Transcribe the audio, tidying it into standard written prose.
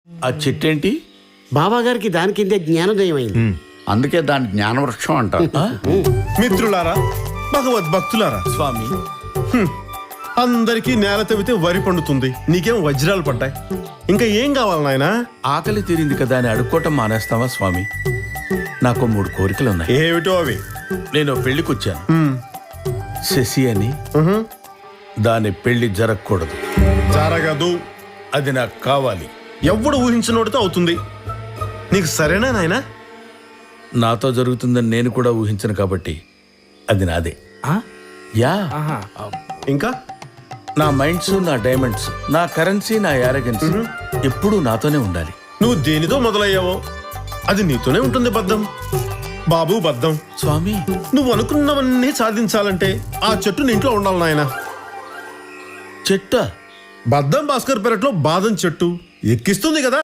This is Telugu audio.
ఆ చెట్టేంటి? బాబా గారికి దాని కిందే జ్ఞానోదయం అయింది. అందుకే దాని జ్ఞానవృక్షం అంటారు. మిత్రులారా, భగవద్భక్తులారా, స్వామి, అందరికీ నేల తవ్వితే వరి పండుతుంది, నీకేం వజ్రాలు పడ్డాయి. ఇంకా ఏం కావాలి నాయనా? ఆకలి తీరింది కదా అని అడుక్కోవటం మానేస్తావా స్వామి? నాకు 3 కోరికలు ఉన్నాయి. ఏమిటో అవి? నేను పెళ్లికొచ్చాను. శశి అని, దాని పెళ్లి జరగకూడదు. జరగదు. అది నాకు కావాలి. ఎవడు ఊహించినోడితో అవుతుంది. నీకు సరేనా నాయనా? నాతో జరుగుతుందని నేను కూడా ఊహించను కాబట్టి అది నాదే. యా, ఇంకా నా మైండ్స్, నా డైమండ్స్, నా కరెన్సీ, నా యారగెన్స్ ఎప్పుడూ నాతోనే ఉండాలి. నువ్వు దేనితో మొదలయ్యావో అది నీతోనే ఉంటుంది. బద్దం బాబు, బద్దం. స్వామి, నువ్వు అనుకున్నవన్నీ సాధించాలంటే ఆ చెట్టు నీ ఇంట్లో ఉండాలి నాయనా. చెట్ట బద్దం భాస్కర్ పెరట్లో బాదం చెట్టు ఎక్కిస్తుంది కదా.